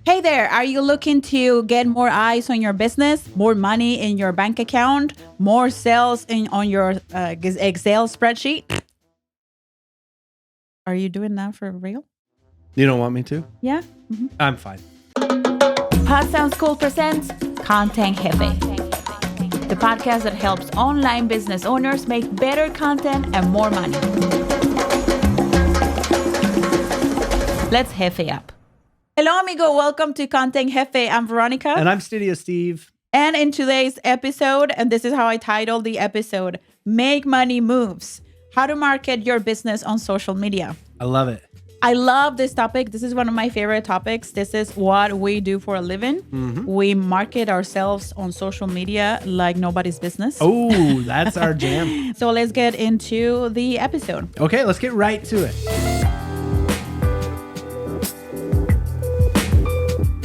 Hey there, are you looking to get more eyes on your business, more money in your bank account, more sales on your Excel spreadsheet? Are you doing that for real? You don't want me to? Yeah? I'm fine. Pod Sounds Cool presents Content Jefe, the podcast that helps online business owners make better content and more money. Let's Jefe up. Hello, amigo. Welcome to Content Jefe. I'm Veronica. And I'm Studio Steve. And in today's episode, and this is how I titled the episode, Make Money Moves, how to market your business on social media. I love it. I love this topic. This is one of my favorite topics. This is what we do for a living. Mm-hmm. We market ourselves on social media like nobody's business. Oh, that's our jam. So let's get into the episode. Okay, let's get right to it.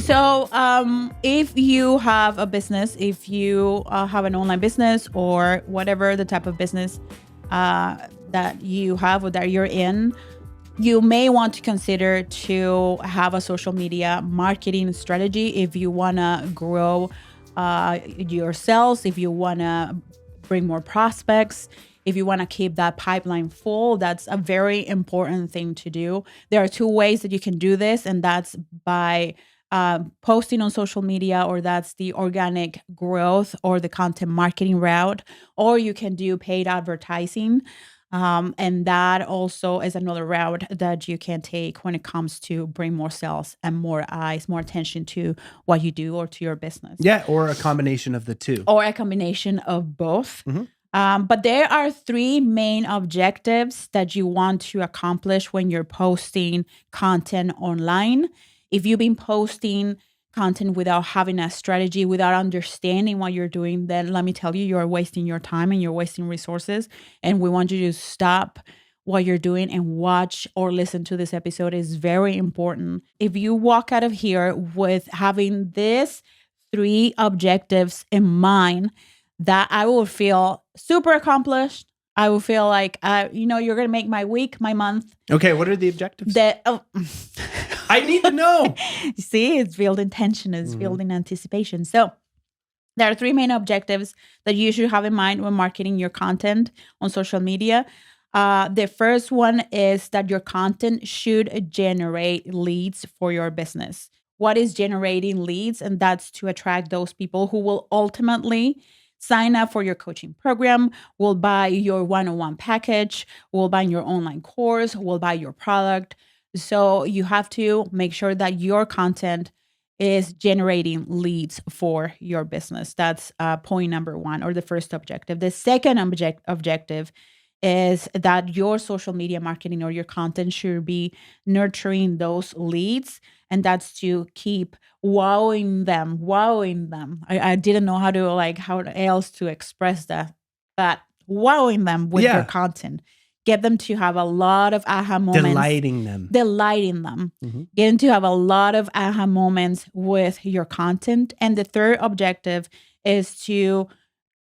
So if you have a business, if you have an online business or whatever the type of business that you have or that you're in, you may want to consider to have a social media marketing strategy if you want to grow your sales, if you want to bring more prospects, if you want to keep that pipeline full. That's a very important thing to do. There are two ways that you can do this, and that's by posting on social media, or that's the organic growth or the content marketing route, or you can do paid advertising. And that also is another route that you can take when it comes to bring more sales and more eyes, more attention to what you do or to your business. Yeah, or a combination of the two. Or a combination of both. Mm-hmm. But there are three main objectives that you want to accomplish when you're posting content online. If you've been posting content without having a strategy, without understanding what you're doing, then let me tell you, you're wasting your time and you're wasting resources. And we want you to stop what you're doing and watch or listen to this episode. Is very important. If you walk out of here with having these three objectives in mind, that I will feel super accomplished. I will feel like, you're going to make my week, my month. Okay, what are the objectives? I need to know. See, it's building tension, it's building anticipation. So there are three main objectives that you should have in mind when marketing your content on social media. The first one is that your content should generate leads for your business. What is generating leads? And that's to attract those people who will ultimately sign up for your coaching program, will buy your one-on-one package, will buy your online course, will buy your product. So you have to make sure that your content is generating leads for your business. That's point number one, or the first objective. The second objective is that your social media marketing or your content should be nurturing those leads. And that's to keep wowing them. I didn't know how else to express that, but wowing them with your content. Get them to have a lot of aha moments. Delighting them. Mm-hmm. Get them to have a lot of aha moments with your content. And the third objective is to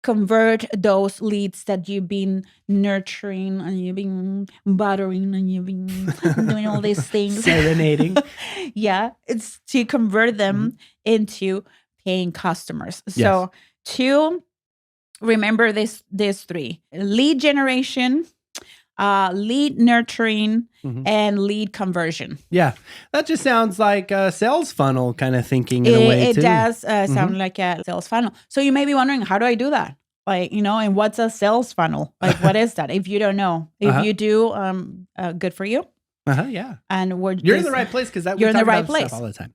convert those leads that you've been nurturing and you've been buttering and you've been doing all these things. Serenading. Yeah, it's to convert them into paying customers. Yes. So to remember these three: lead generation, lead nurturing, and lead conversion. Yeah, that just sounds like a sales funnel kind of thinking in a way too. It does sound like a sales funnel. So you may be wondering, how do I do that? And what's a sales funnel? What is that? If you don't know, if you do, good for you. Yeah. And you're in the right place, because you're in the right place all the time.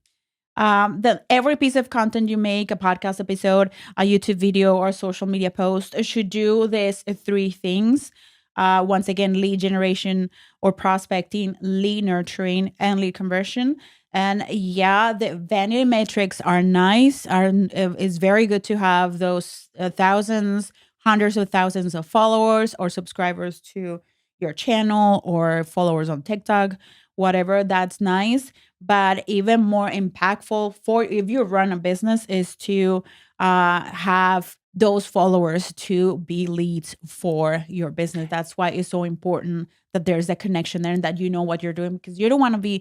That every piece of content you make, a podcast episode, a YouTube video, or a social media post, should do these three things. Once again, lead generation or prospecting, lead nurturing, and lead conversion. And the vanity metrics are nice. It's very good to have those thousands, hundreds of thousands of followers or subscribers to your channel, or followers on TikTok, whatever. That's nice. But even more impactful if you run a business is to have those followers to be leads for your business. That's why it's so important that there's a connection there and that you know what you're doing, because you don't want to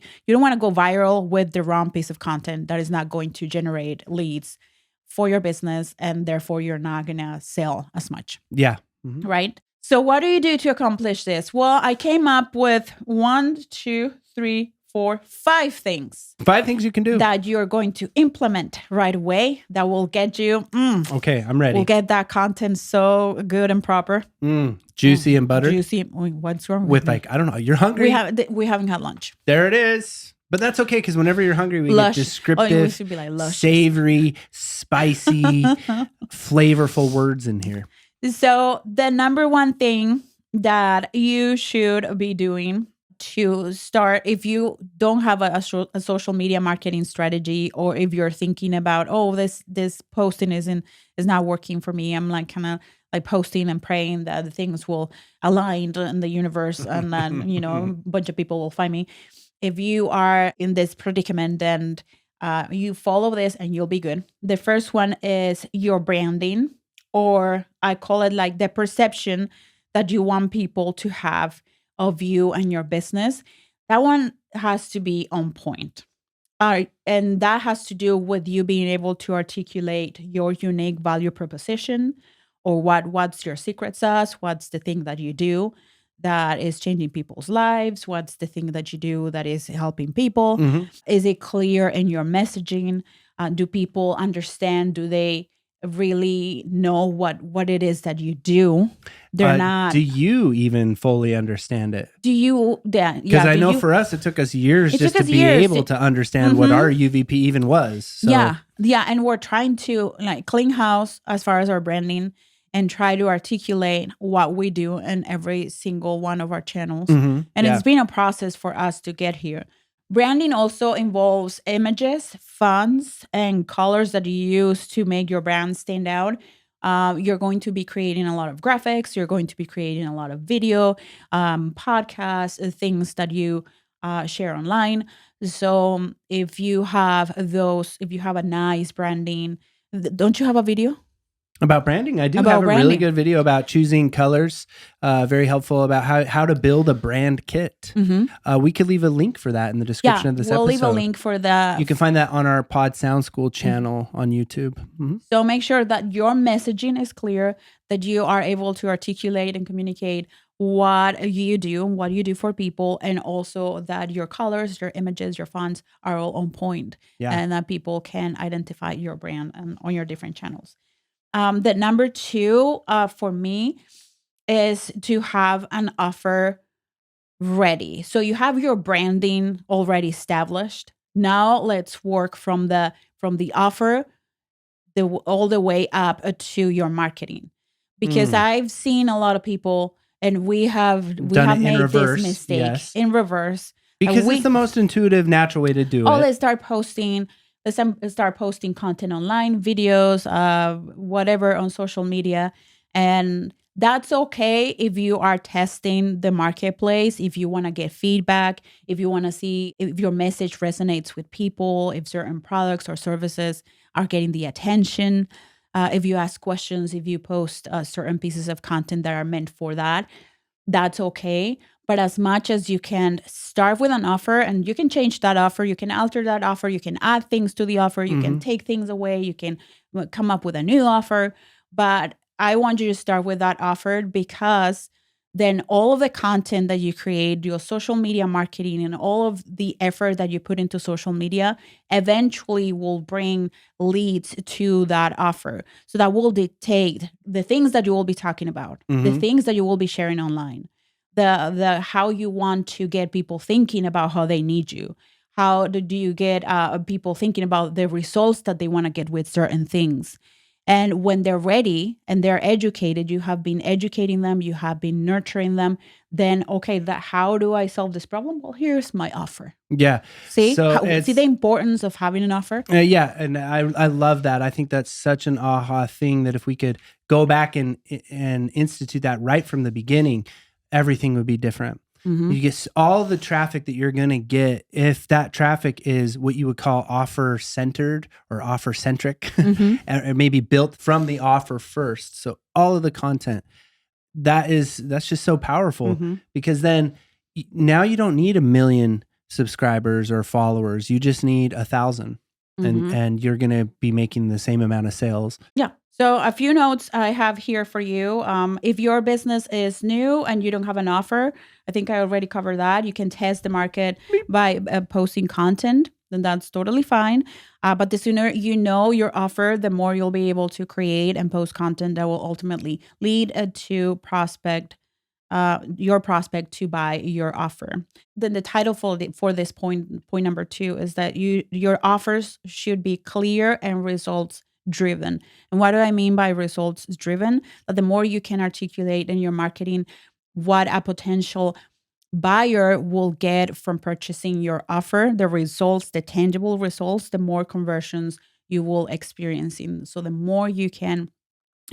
go viral with the wrong piece of content that is not going to generate leads for your business, and therefore you're not going to sell as much. Yeah. Right? So what do you do to accomplish this? Well, I came up with 1, 2, 3, 4, 5 things. 5 things you can do that you're going to implement right away that will get you. Okay, I'm ready. We'll get that content so good and proper. Juicy and buttered. Juicy. What's wrong with me? like, I don't know, you're hungry? We haven't had lunch. There it is. But that's okay, because whenever you're hungry, we get descriptive, we should be like savory, spicy, flavorful words in here. So the number one thing that you should be doing to start, if you don't have a social media marketing strategy, or if you're thinking about, this posting is not working for me, I'm like kind of like posting and praying that the things will align in the universe, and then a bunch of people will find me. If you are in this predicament, then you follow this and you'll be good. The first one is your branding, or I call it like the perception that you want people to have of you and your business. That one has to be on point. And that has to do with you being able to articulate your unique value proposition, or what's your secret sauce, what's the thing that you do that is changing people's lives, what's the thing that you do that is helping people. Is it clear in your messaging? Do people understand? Do they really know what it is that you do? They're not. Do you even fully understand it? Do you? Because I know for us, it took us years just to be able to understand what our UVP even was. So. Yeah, and we're trying to like clean house as far as our branding, and try to articulate what we do in every single one of our channels. And it's been a process for us to get here. Branding also involves images, fonts, and colors that you use to make your brand stand out. You're going to be creating a lot of graphics. You're going to be creating a lot of video, podcasts, things that you share online. So if you have a nice branding, don't you have a video? About branding, I do have a really good video about choosing colors. Very helpful about how to build a brand kit. We could leave a link for that in the description of this episode. We'll leave a link for that. You can find that on our Pod Sound School channel on YouTube. So make sure that your messaging is clear, that you are able to articulate and communicate what you do for people, and also that your colors, your images, your fonts are all on point, and that people can identify your brand on your different channels. The number 2 for me is to have an offer ready. So you have your branding already established. Now let's work from the offer all the way up to your marketing, because I've seen a lot of people, and we have made this mistake in reverse, because it's the most intuitive, natural way to do it. Let's start posting content online, videos, whatever on social media. And that's okay if you are testing the marketplace, if you want to get feedback, if you want to see if your message resonates with people, if certain products or services are getting the attention, if you ask questions, if you post certain pieces of content that are meant for that, that's okay. But as much as you can start with an offer, and you can change that offer, you can alter that offer, you can add things to the offer, you can take things away, you can come up with a new offer. But I want you to start with that offer, because then all of the content that you create, your social media marketing, and all of the effort that you put into social media eventually will bring leads to that offer. So that will dictate the things that you will be talking about, the things that you will be sharing online. The how you want to get people thinking about how they need you. How do you get people thinking about the results that they want to get with certain things? And when they're ready and they're educated, you have been educating them, you have been nurturing them, then, okay, how do I solve this problem? Well, here's my offer. Yeah. See the importance of having an offer? Yeah. And I love that. I think that's such an aha thing, that if we could go back and institute that right from the beginning, everything would be different. You get all the traffic that you're going to get, if that traffic is what you would call offer centered or offer centric, and maybe built from the offer first. So all of the content, that's just so powerful, because then now you don't need 1 million subscribers or followers. You just need 1,000, and you're going to be making the same amount of sales. Yeah. So a few notes I have here for you. If your business is new and you don't have an offer, I think I already covered that. You can test the market by posting content. Then that's totally fine. But the sooner you know your offer, the more you'll be able to create and post content that will ultimately lead to your prospect to buy your offer. Then the title for this point number 2 is that your offers should be clear and results driven. And what do I mean by results driven? That the more you can articulate in your marketing what a potential buyer will get from purchasing your offer, the results, the tangible results, the more conversions you will experience. So the more you can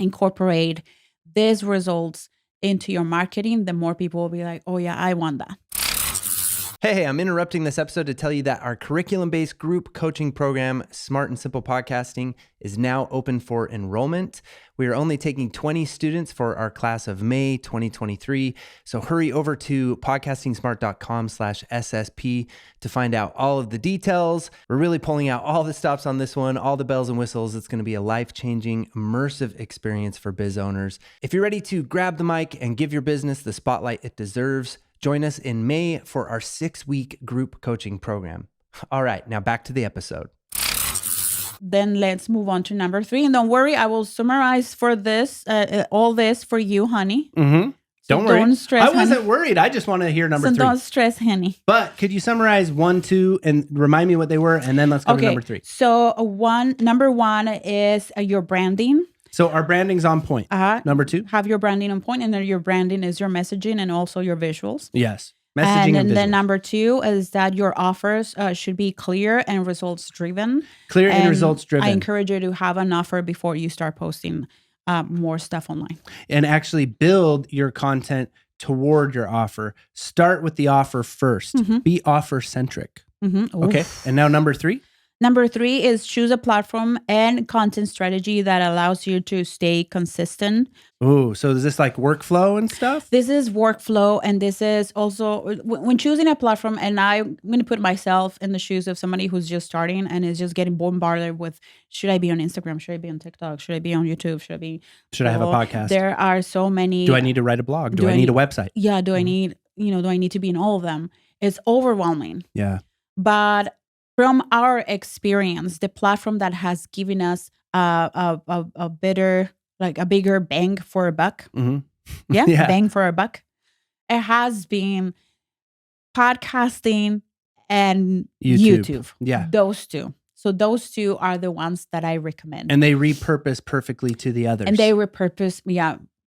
incorporate these results into your marketing, the more people will be like, oh yeah, I want that. Hey, I'm interrupting this episode to tell you that our curriculum-based group coaching program, Smart and Simple Podcasting, is now open for enrollment. We are only taking 20 students for our class of May 2023. So hurry over to podcastingsmart.com/SSP to find out all of the details. We're really pulling out all the stops on this one, all the bells and whistles. It's going to be a life-changing, immersive experience for biz owners. If you're ready to grab the mic and give your business the spotlight it deserves, join us in May for our 6-week group coaching program. All right, now back to the episode. Then let's move on to number 3. And don't worry, I will summarize for this, all this for you, honey. Mm-hmm. So don't worry. Don't stress, I wasn't worried. I just want to hear number 3. Don't stress, honey. But could you summarize 1, 2, and remind me what they were, and then let's go to number 3. So number 1 is your branding. So our branding's on point. Number 2? Have your branding on point, and then your branding is your messaging and also your visuals. Yes. Messaging and then number 2 is that your offers should be clear and results driven. Clear and results driven. I encourage you to have an offer before you start posting more stuff online. And actually build your content toward your offer. Start with the offer first. Be offer centric. Okay. And now number 3? Number 3 is choose a platform and content strategy that allows you to stay consistent. Ooh, so is this like workflow and stuff? This is workflow, and this is also when choosing a platform, and I'm going to put myself in the shoes of somebody who's just starting and is just getting bombarded with, should I be on Instagram? Should I be on TikTok? Should I be on YouTube? Should I have a podcast? There are so many. Do I need to write a blog? Do I need a website? Yeah. Do I need to be in all of them? It's overwhelming. Yeah. But from our experience, the platform that has given us a bigger bang for a buck, bang for a buck, it has been podcasting and YouTube. Yeah. Those two. So those 2 are the ones that I recommend. And they repurpose perfectly to the others.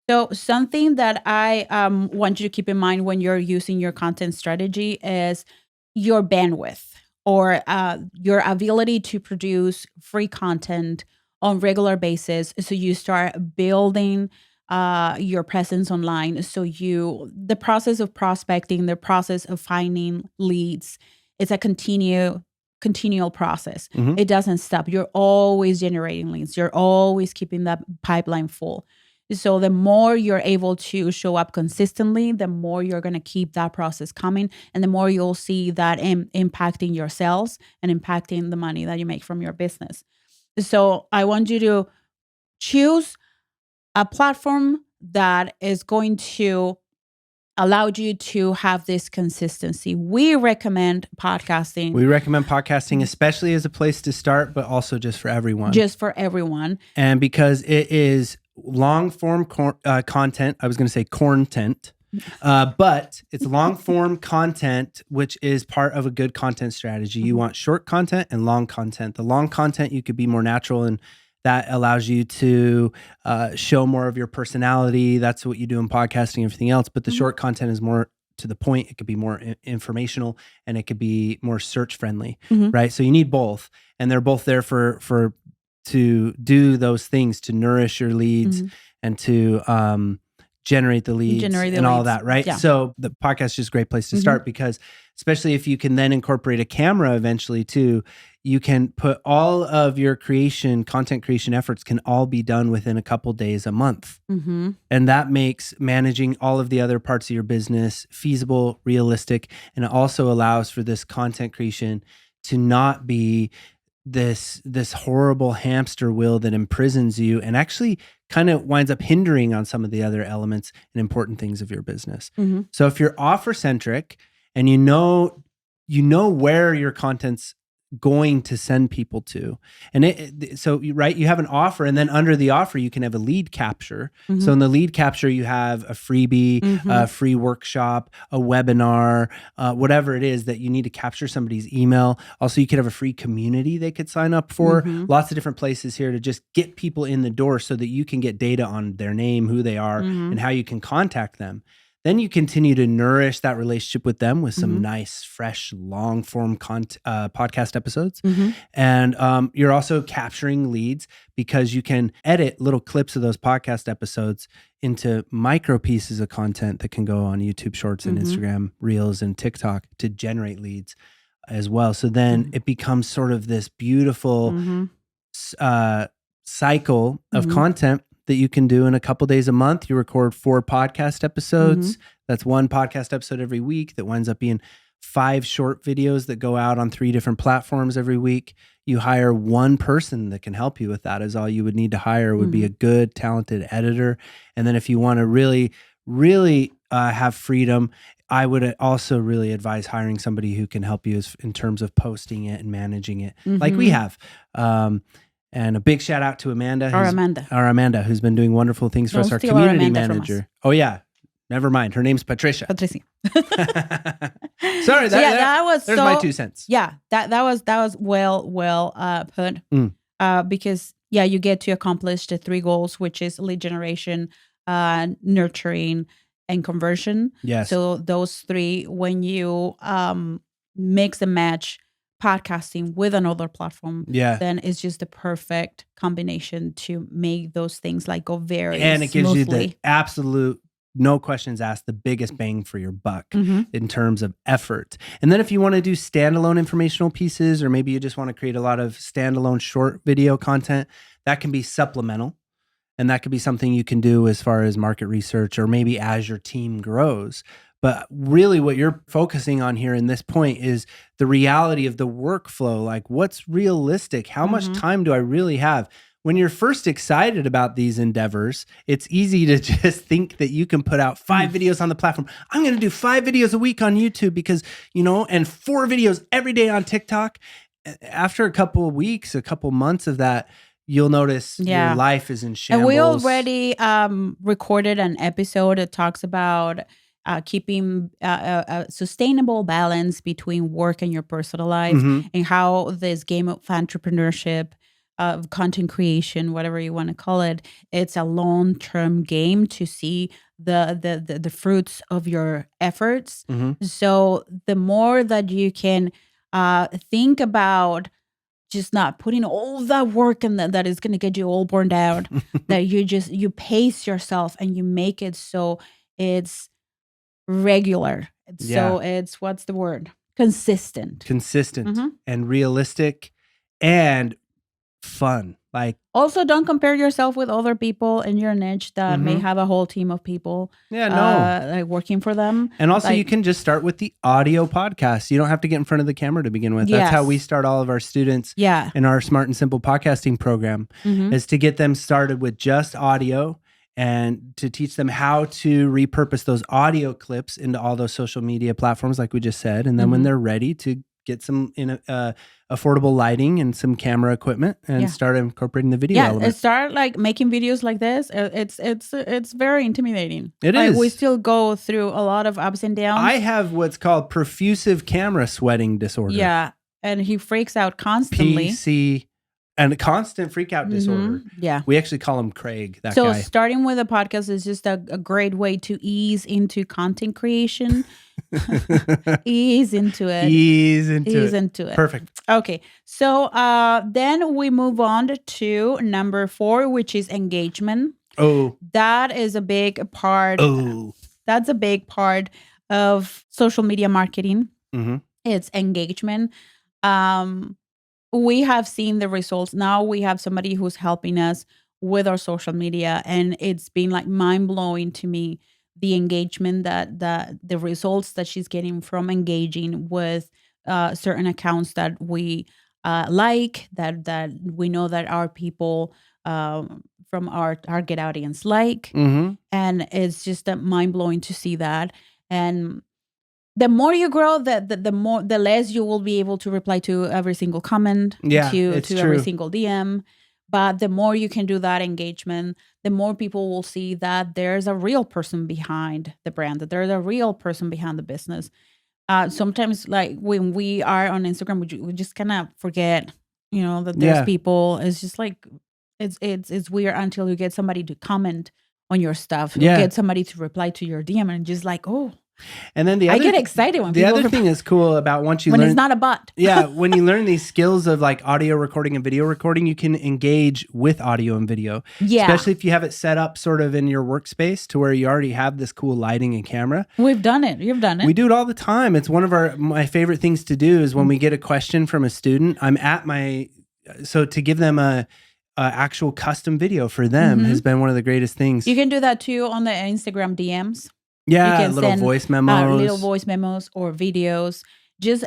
So something that I want you to keep in mind when you're using your content strategy is your bandwidth, or your ability to produce free content on regular basis. So you start building your presence online. So the process of prospecting, the process of finding leads, it's a continual process. It doesn't stop. You're always generating leads. You're always keeping that pipeline full. So the more you're able to show up consistently, the more you're going to keep that process coming, and the more you'll see that impacting your sales and impacting the money that you make from your business. So I want you to choose a platform that is going to allow you to have this consistency. We recommend podcasting. Especially as a place to start, but also just for everyone. And because it is long form content. I was going to say content, but it's long form content, which is part of a good content strategy. You want short content and long content. The long content, you could be more natural, and that allows you to show more of your personality. That's what you do in podcasting and everything else. But the short content is more to the point. It could be more informational, and it could be more search friendly, right? So you need both, and they're both there to do those things, to nourish your leads and to generate the leads and all that, right? Yeah. So the podcast is just a great place to start, because especially if you can then incorporate a camera eventually too, you can put all of your content creation efforts can all be done within a couple days, a month. Mm-hmm. And that makes managing all of the other parts of your business feasible, realistic, and it also allows for this content creation to not be this horrible hamster wheel that imprisons you and actually kind of winds up hindering on some of the other elements and important things of your business. Mm-hmm. So if you're offer centric and you know where your content's going to send people to, and you have an offer, and then under the offer you can have a lead capture. Mm-hmm. So in the lead capture you have a freebie, Mm-hmm. a free workshop, a webinar, whatever it is that you need to capture somebody's email. Also, you could have a free community they could sign up for. Mm-hmm. Lots of different places here to just get people in the door so that you can get data on their name, who they are, Mm-hmm. and how you can contact them. Then you continue to nourish that relationship with them with some Mm-hmm. nice, fresh, long form podcast episodes. Mm-hmm. And you're also capturing leads because you can edit little clips of those podcast episodes into micro pieces of content that can go on YouTube Shorts and Mm-hmm. Instagram Reels and TikTok to generate leads as well. So then it becomes sort of this beautiful Mm-hmm. cycle of Mm-hmm. content that you can do in a couple days a month. You record 4 podcast episodes. That's 1 podcast episode every week that winds up being 5 short videos that go out on 3 different platforms every week. You hire 1 person that can help you with that is all you would need to hire would be a good, talented editor. And then if you want to really, really have freedom, I would also really advise hiring somebody who can help you in terms of posting it and managing it like we have. And a big shout out to Amanda. Our Amanda, who's been doing wonderful things for us, our community manager. Oh, yeah. Never mind. Her name's Patricia. Patricia. Sorry, there's my 2 cents. Yeah, that was well put. Because you get to accomplish the 3 goals, which is lead generation, nurturing, and conversion. Yes. So those 3, when you mix and match podcasting with another platform, then it's just the perfect combination to make those things like go very and it smoothly. gives you the absolute, no questions asked, the biggest bang for your buck in terms of effort. And then if you want to do standalone informational pieces, or maybe you just want to create a lot of standalone short video content, that can be supplemental. And that could be something you can do as far as market research or maybe as your team grows. But really what you're focusing on here in this point is the reality of the workflow. Like, what's realistic? How much time do I really have? When you're first excited about these endeavors, it's easy to just think that you can put out 5 videos on the platform. I'm going to do 5 videos a week on YouTube because, and 4 videos every day on TikTok. After a couple of weeks, a couple months of that, you'll notice your life is in shambles. And we already recorded an episode that talks about keeping a sustainable balance between work and your personal life, and how this game of entrepreneurship, of content creation, whatever you want to call it, it's a long-term game to see the fruits of your efforts. So the more that you can think about just not putting all that work in that is going to get you all burned out, that you pace yourself and you make it so it's regular. So it's, what's the word? Consistent and realistic and fun. Like, also don't compare yourself with other people in your niche that may have a whole team of people like working for them. And also you can just start with the audio podcast. You don't have to get in front of the camera to begin with. That's how we start all of our students in our Smart and Simple podcasting program, is to get them started with just audio and to teach them how to repurpose those audio clips into all those social media platforms like we just said. And then when they're ready, to get some affordable lighting and some camera equipment and start incorporating the video element. Start like making videos like this. It's very intimidating. It is. We still go through a lot of ups and downs. I have what's called profusive camera sweating disorder. Yeah. And he freaks out constantly. PC and a constant freak out disorder. Yeah. We actually call him Craig, that guy. So starting with a podcast is just a great way to ease into content creation. Ease into it. Perfect. Okay. So then we move on to number 4, which is engagement. Oh. That is a big part. Oh. That's a big part of social media marketing. It's engagement. we have seen the results. Now we have somebody who's helping us with our social media, and it's been like mind blowing to me, the engagement that the results that she's getting from engaging with certain accounts that we like, that we know that our people from our target audience like. Mm-hmm. And it's just mind blowing to see that. And the more you grow, the less you will be able to reply to every single comment, Yeah, to it's every true. single DM. But the more you can do that engagement, the more people will see that there's a real person behind the brand, that there's a real person behind the business. Sometimes, like when we are on Instagram, we just kind of forget, that there's Yeah. people. It's just like it's weird until you get somebody to comment on your stuff. You Yeah. get somebody to reply to your DM, and just like, oh. And then I get excited when the people other thing is cool about once you when learn, it's not a bot. yeah, when you learn these skills of like audio recording and video recording, you can engage with audio and video. Yeah. Especially if you have it set up sort of in your workspace to where you already have this cool lighting and camera. We've done it. You've done it. We do it all the time. It's one of my favorite things to do is when we get a question from a student, so to give them a actual custom video for them has been one of the greatest things. You can do that too on the Instagram DMs. Yeah, you can little send, voice memos. little voice memos or videos. Just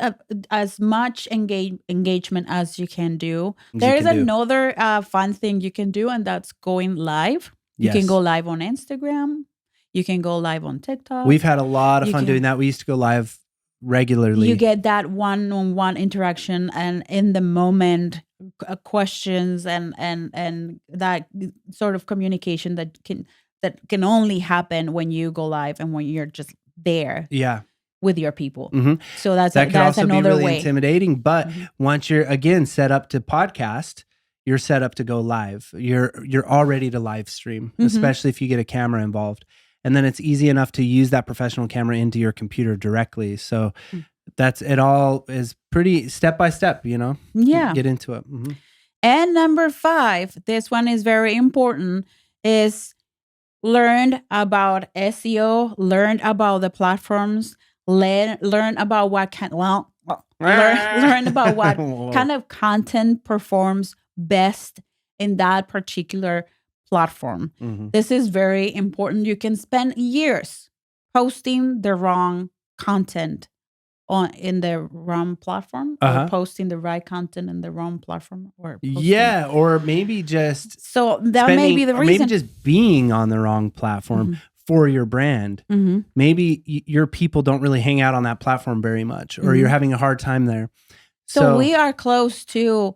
as much engagement as you can do. There is another fun thing you can do, and that's going live. You can go live on Instagram. You can go live on TikTok. We've had a lot of fun doing that. We used to go live regularly. You get that one-on-one interaction and in the moment questions and that sort of communication that can only happen when you go live and when you're just there. Yeah. With your people. Mm-hmm. So that's also another be really way. Intimidating. But once you're again set up to podcast, you're set up to go live. You're all ready to live stream, especially if you get a camera involved. And then it's easy enough to use that professional camera into your computer directly. So that's it. All is pretty step by step, Yeah. Get into it. Mm-hmm. And number 5, this one is very important, is learn about SEO, learn about the platforms, learn about learn about what kind of content performs best in that particular platform. This is very important. You can spend years posting the wrong content in the wrong platform, or posting the right content in the wrong platform, or or maybe just that may be the reason. Maybe just being on the wrong platform for your brand. Maybe your people don't really hang out on that platform very much, or you're having a hard time there. So we are close to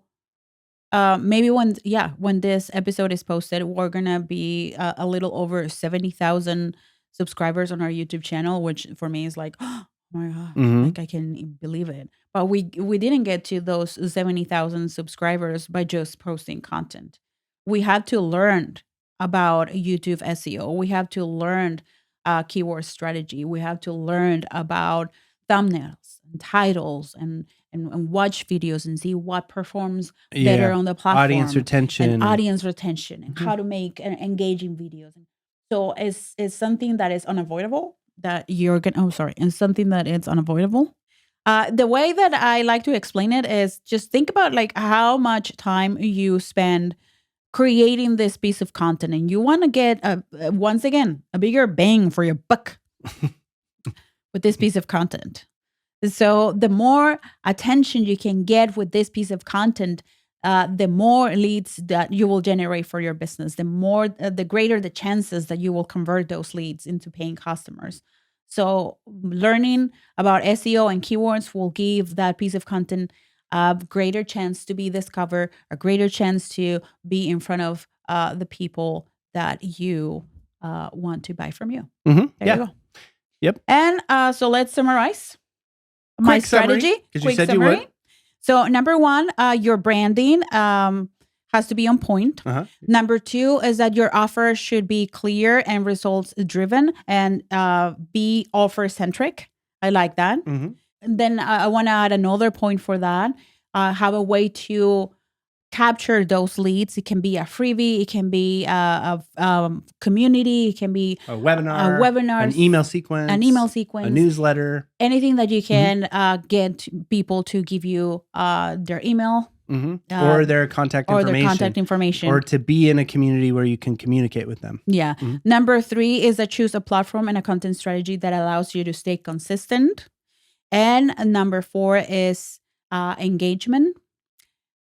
maybe when this episode is posted, we're gonna be a little over 70,000 subscribers on our YouTube channel, which for me is like, oh my gosh, like I can't believe it. But we didn't get to those 70,000 subscribers by just posting content. We had to learn about YouTube SEO. We have to learn keyword strategy. We have to learn about thumbnails and titles and watch videos and see what performs better on the platform. Audience retention. And how to make engaging videos. So it's something that is unavoidable. And something that is unavoidable. The way that I like to explain it is just think about like how much time you spend creating this piece of content, and you want to get once again a bigger bang for your buck with this piece of content. So the more attention you can get with this piece of content, the more leads that you will generate for your business, the greater the chances that you will convert those leads into paying customers. So learning about SEO and keywords will give that piece of content a greater chance to be discovered, a greater chance to be in front of the people that you want to buy from you. There you go. Yep. And so let's summarize my strategy. Quick summary. You would. So number 1, your branding has to be on point. Number 2 is that your offer should be clear and results driven, and be offer centric. I like that. And then I want to add another point for that. Have a way to capture those leads. It can be a freebie. It can be a community. It can be a webinar, an email sequence, a newsletter, anything that you can get people to give you their email or their contact information. Or to be in a community where you can communicate with them. Yeah. Number 3 is that choose a platform and a content strategy that allows you to stay consistent. And number 4 is engagement.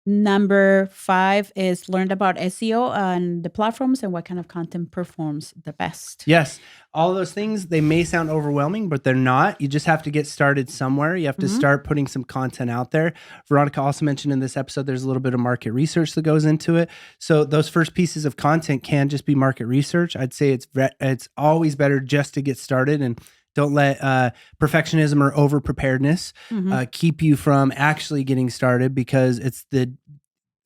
Number 5 is learn about SEO and the platforms and what kind of content performs the best. Yes. All those things, they may sound overwhelming, but they're not. You just have to get started somewhere. You have to start putting some content out there. Veronica also mentioned in this episode, there's a little bit of market research that goes into it. So those first pieces of content can just be market research. I'd say it's always better just to get started, and don't let perfectionism or over preparedness keep you from actually getting started, because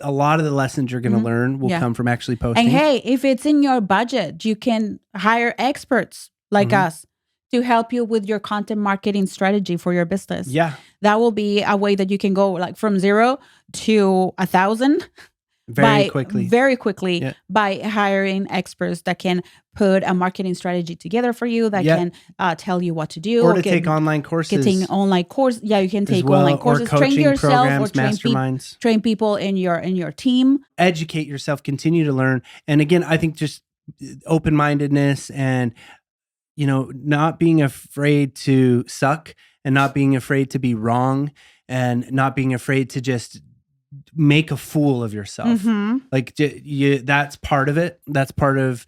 a lot of the lessons you're going to learn will come from actually posting. And hey, if it's in your budget, you can hire experts like us to help you with your content marketing strategy for your business. Yeah. That will be a way that you can go like from 0 to 1,000 very quickly by hiring experts that can put a marketing strategy together for you, that can tell you what to do, or to take online courses. Getting online course, you can take online courses, train yourself, or train people in your team. Educate yourself, continue to learn, and again, I think just open-mindedness and not being afraid to suck, and not being afraid to be wrong, and not being afraid to just make a fool of yourself. Like that's part of it. That's part of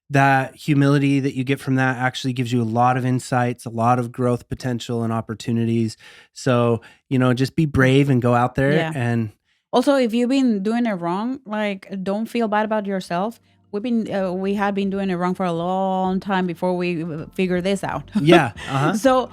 that humility that you get from that. Actually gives you a lot of insights, a lot of growth potential and opportunities. So, just be brave and go out there. And also, if you've been doing it wrong, like, don't feel bad about yourself. We had been doing it wrong for a long time before we figured this out. So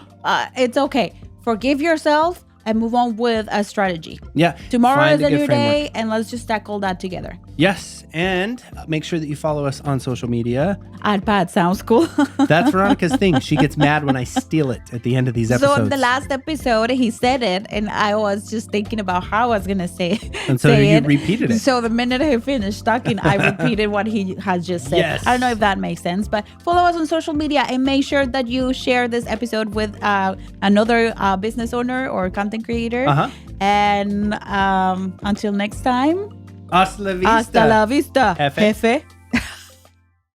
it's okay. Forgive yourself and move on with a strategy. Yeah. Tomorrow is a new day, and let's just tackle that together. Yes. And make sure that you follow us on social media. Pat sounds cool. That's Veronica's thing. She gets mad when I steal it at the end of these episodes. So in the last episode, he said it, and I was just thinking about how I was going to say it. And so you repeated it. So the minute he finished talking, I repeated what he had just said. Yes. I don't know if that makes sense, but follow us on social media and make sure that you share this episode with another business owner or content creator. And until next time, hasta la vista. Hasta la vista, jefe.